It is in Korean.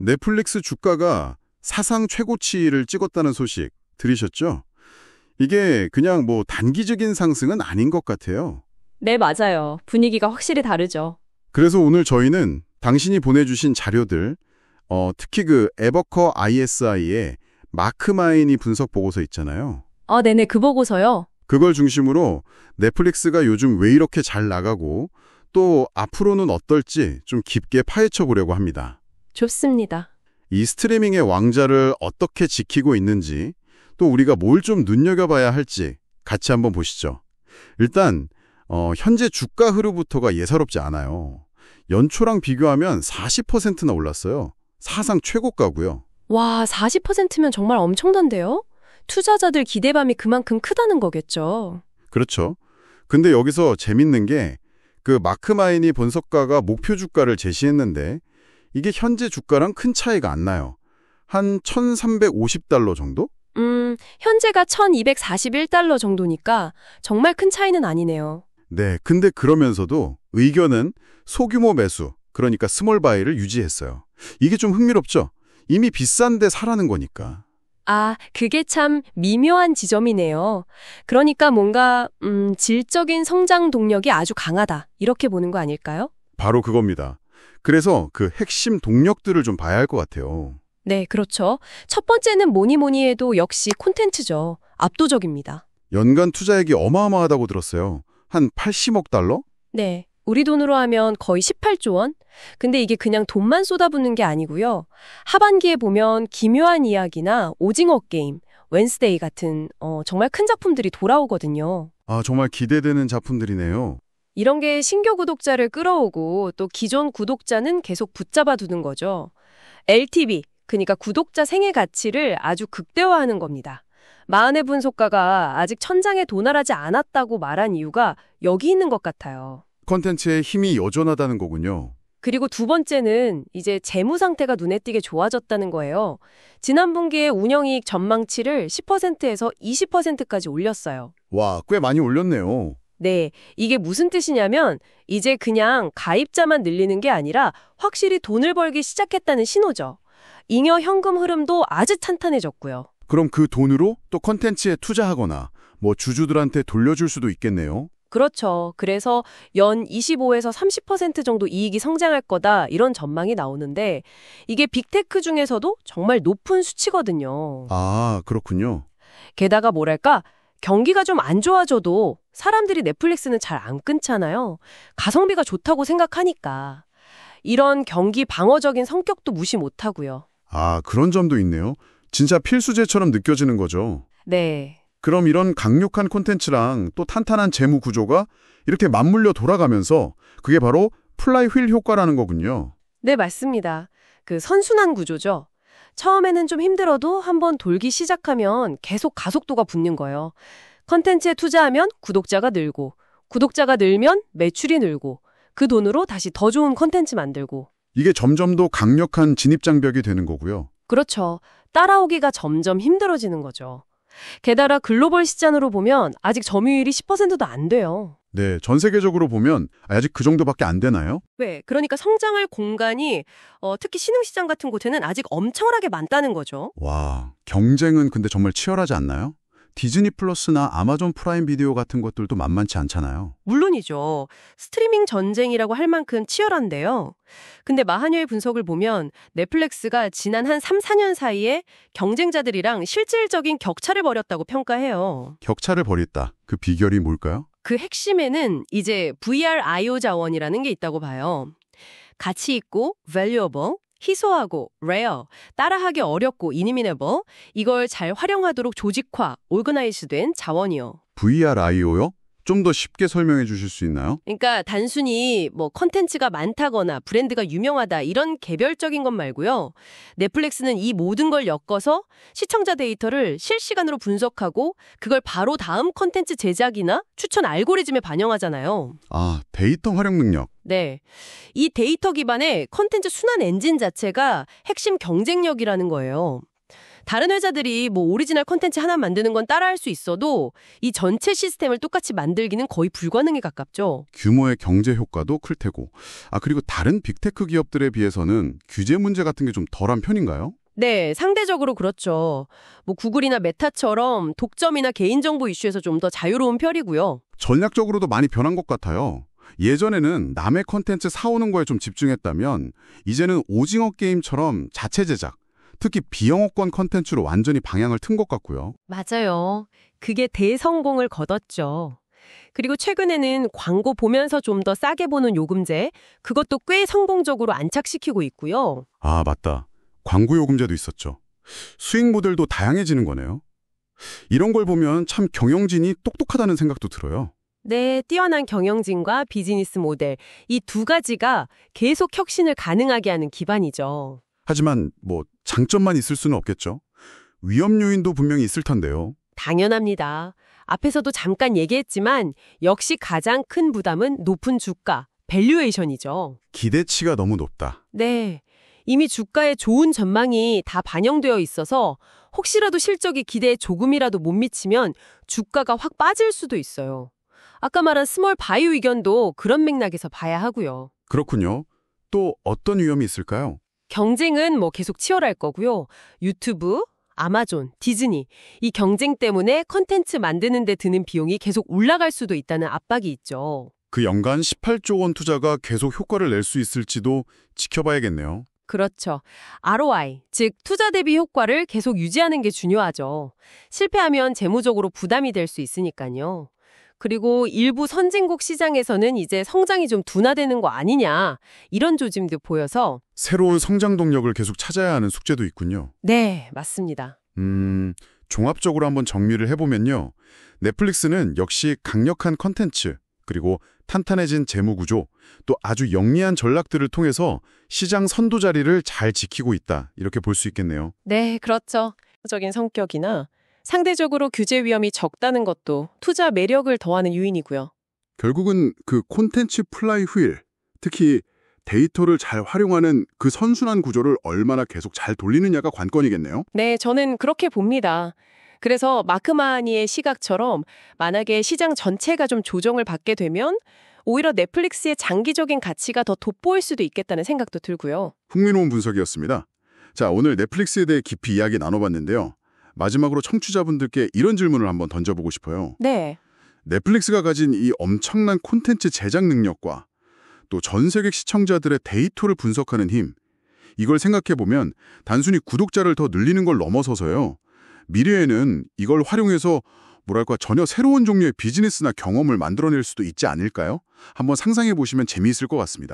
넷플릭스 주가가 사상 최고치를 찍었다는 소식 들으셨죠? 이게 그냥 뭐 단기적인 상승은 아닌 것 같아요. 네, 맞아요. 분위기가 확실히 다르죠. 그래서 오늘 저희는 당신이 보내주신 자료들, 특히 그 에버커 ISI의 마크마인이 분석 보고서 있잖아요. 아, 네네, 그 보고서요. 그걸 중심으로 넷플릭스가 요즘 왜 이렇게 잘 나가고 또 앞으로는 어떨지 좀 깊게 파헤쳐 보려고 합니다. 좋습니다. 이 스트리밍의 왕자를 어떻게 지키고 있는지 또 우리가 뭘 좀 눈여겨봐야 할지 같이 한번 보시죠. 일단 현재 주가 흐름부터가 예사롭지 않아요. 연초랑 비교하면 40%나 올랐어요. 사상 최고가고요. 와, 40%면 정말 엄청난데요? 투자자들 기대감이 그만큼 크다는 거겠죠. 그렇죠. 근데 여기서 재밌는 게 그 마크마인이 분석가가 목표 주가를 제시했는데 이게 현재 주가랑 큰 차이가 안 나요. 한 1,350달러 정도? 현재가 1,241달러 정도니까 정말 큰 차이는 아니네요. 네, 근데 그러면서도 의견은 소규모 매수, 그러니까 스몰 바이를 유지했어요. 이게 좀 흥미롭죠? 이미 비싼데 사라는 거니까. 아, 그게 참 미묘한 지점이네요. 그러니까 뭔가 질적인 성장 동력이 아주 강하다. 이렇게 보는 거 아닐까요? 바로 그겁니다. 그래서 그 핵심 동력들을 좀 봐야 할 것 같아요. 네, 그렇죠. 첫 번째는 뭐니 해도 역시 콘텐츠죠. 압도적입니다. 연간 투자액이 어마어마하다고 들었어요. 한 80억 달러? 네, 우리 돈으로 하면 거의 18조 원? 근데 이게 그냥 돈만 쏟아붓는 게 아니고요. 하반기에 보면 기묘한 이야기나 오징어 게임, 웬스데이 같은 정말 큰 작품들이 돌아오거든요. 아, 정말 기대되는 작품들이네요. 이런 게 신규 구독자를 끌어오고 또 기존 구독자는 계속 붙잡아 두는 거죠. LTV, 그러니까 구독자 생애 가치를 아주 극대화하는 겁니다. 마흔의 분석가가 아직 천장에 도달하지 않았다고 말한 이유가 여기 있는 것 같아요. 콘텐츠의 힘이 여전하다는 거군요. 그리고 두 번째는 이제 재무 상태가 눈에 띄게 좋아졌다는 거예요. 지난 분기에 운영이익 전망치를 10%에서 20%까지 올렸어요. 와, 꽤 많이 올렸네요. 네, 이게 무슨 뜻이냐면 이제 그냥 가입자만 늘리는 게 아니라 확실히 돈을 벌기 시작했다는 신호죠. 잉여 현금 흐름도 아주 탄탄해졌고요. 그럼 그 돈으로 또 콘텐츠에 투자하거나 뭐 주주들한테 돌려줄 수도 있겠네요. 그렇죠. 그래서 연 25에서 30% 정도 이익이 성장할 거다 이런 전망이 나오는데 이게 빅테크 중에서도 정말 높은 수치거든요. 아, 그렇군요. 게다가 뭐랄까 경기가 좀 안 좋아져도 사람들이 넷플릭스는 잘 안 끊잖아요. 가성비가 좋다고 생각하니까. 이런 경기 방어적인 성격도 무시 못하고요. 아, 그런 점도 있네요. 진짜 필수제처럼 느껴지는 거죠. 네. 그럼 이런 강력한 콘텐츠랑 또 탄탄한 재무 구조가 이렇게 맞물려 돌아가면서 그게 바로 플라이휠 효과라는 거군요. 네, 맞습니다. 그 선순환 구조죠. 처음에는 좀 힘들어도 한번 돌기 시작하면 계속 가속도가 붙는 거예요. 컨텐츠에 투자하면 구독자가 늘고, 구독자가 늘면 매출이 늘고, 그 돈으로 다시 더 좋은 컨텐츠 만들고. 이게 점점 더 강력한 진입장벽이 되는 거고요. 그렇죠. 따라오기가 점점 힘들어지는 거죠. 게다가 글로벌 시장으로 보면 아직 점유율이 10%도 안 돼요. 네, 전 세계적으로 보면 아직 그 정도밖에 안 되나요? 왜? 그러니까 성장할 공간이 특히 신흥시장 같은 곳에는 아직 엄청나게 많다는 거죠. 와, 경쟁은 근데 정말 치열하지 않나요? 디즈니 플러스나 아마존 프라임 비디오 같은 것들도 만만치 않잖아요. 물론이죠. 스트리밍 전쟁이라고 할 만큼 치열한데요. 근데 마하녀의 분석을 보면 넷플릭스가 지난 한 3, 4년 사이에 경쟁자들이랑 실질적인 격차를 벌였다고 평가해요. 격차를 벌였다. 그 비결이 뭘까요? 그 핵심에는 이제 VRIO 자원이라는 게 있다고 봐요. 가치 있고 valuable, 희소하고 rare, 따라하기 어렵고 inimitable, 이걸 잘 활용하도록 조직화, organize된 자원이요. VRIO요? 좀 더 쉽게 설명해 주실 수 있나요? 그러니까 단순히 뭐 컨텐츠가 많다거나 브랜드가 유명하다 이런 개별적인 것 말고요. 넷플릭스는 이 모든 걸 엮어서 시청자 데이터를 실시간으로 분석하고 그걸 바로 다음 컨텐츠 제작이나 추천 알고리즘에 반영하잖아요. 아, 데이터 활용 능력. 네. 이 데이터 기반의 컨텐츠 순환 엔진 자체가 핵심 경쟁력이라는 거예요. 다른 회사들이 뭐 오리지널 콘텐츠 하나 만드는 건 따라할 수 있어도 이 전체 시스템을 똑같이 만들기는 거의 불가능에 가깝죠. 규모의 경제 효과도 클 테고. 그리고 다른 빅테크 기업들에 비해서는 규제 문제 같은 게 좀 덜한 편인가요? 네, 상대적으로 그렇죠. 뭐 구글이나 메타처럼 독점이나 개인정보 이슈에서 좀 더 자유로운 편이고요. 전략적으로도 많이 변한 것 같아요. 예전에는 남의 콘텐츠 사오는 거에 좀 집중했다면 이제는 오징어 게임처럼 자체 제작, 특히 비영어권 콘텐츠로 완전히 방향을 튼 것 같고요. 맞아요. 그게 대성공을 거뒀죠. 그리고 최근에는 광고 보면서 좀 더 싸게 보는 요금제, 그것도 꽤 성공적으로 안착시키고 있고요. 맞다. 광고 요금제도 있었죠. 수익 모델도 다양해지는 거네요. 이런 걸 보면 참 경영진이 똑똑하다는 생각도 들어요. 네, 뛰어난 경영진과 비즈니스 모델, 이 두 가지가 계속 혁신을 가능하게 하는 기반이죠. 하지만 장점만 있을 수는 없겠죠. 위험 요인도 분명히 있을 텐데요. 당연합니다. 앞에서도 잠깐 얘기했지만 역시 가장 큰 부담은 높은 주가, 밸류에이션이죠. 기대치가 너무 높다. 네, 이미 주가에 좋은 전망이 다 반영되어 있어서 혹시라도 실적이 기대에 조금이라도 못 미치면 주가가 확 빠질 수도 있어요. 아까 말한 스몰 바이오 의견도 그런 맥락에서 봐야 하고요. 그렇군요. 또 어떤 위험이 있을까요? 경쟁은 계속 치열할 거고요. 유튜브, 아마존, 디즈니 이 경쟁 때문에 컨텐츠 만드는 데 드는 비용이 계속 올라갈 수도 있다는 압박이 있죠. 그 연간 18조 원 투자가 계속 효과를 낼 수 있을지도 지켜봐야겠네요. 그렇죠. ROI, 즉 투자 대비 효과를 계속 유지하는 게 중요하죠. 실패하면 재무적으로 부담이 될 수 있으니까요. 그리고 일부 선진국 시장에서는 이제 성장이 좀 둔화되는 거 아니냐 이런 조짐도 보여서 새로운 성장 동력을 계속 찾아야 하는 숙제도 있군요. 네, 맞습니다. 종합적으로 한번 정리를 해보면요. 넷플릭스는 역시 강력한 컨텐츠, 그리고 탄탄해진 재무구조, 또 아주 영리한 전략들을 통해서 시장 선도 자리를 잘 지키고 있다. 이렇게 볼 수 있겠네요. 네, 그렇죠. 적인 성격이나 상대적으로 규제 위험이 적다는 것도 투자 매력을 더하는 요인이고요. 결국은 그 콘텐츠 플라이 휠, 특히 데이터를 잘 활용하는 그 선순환 구조를 얼마나 계속 잘 돌리느냐가 관건이겠네요. 네, 저는 그렇게 봅니다. 그래서 마크마니의 시각처럼 만약에 시장 전체가 좀 조정을 받게 되면 오히려 넷플릭스의 장기적인 가치가 더 돋보일 수도 있겠다는 생각도 들고요. 흥미로운 분석이었습니다. 자, 오늘 넷플릭스에 대해 깊이 이야기 나눠봤는데요. 마지막으로 청취자분들께 이런 질문을 한번 던져보고 싶어요. 네. 넷플릭스가 가진 이 엄청난 콘텐츠 제작 능력과 또 전 세계 시청자들의 데이터를 분석하는 힘, 이걸 생각해보면 단순히 구독자를 더 늘리는 걸 넘어서서요. 미래에는 이걸 활용해서 전혀 새로운 종류의 비즈니스나 경험을 만들어낼 수도 있지 않을까요? 한번 상상해보시면 재미있을 것 같습니다.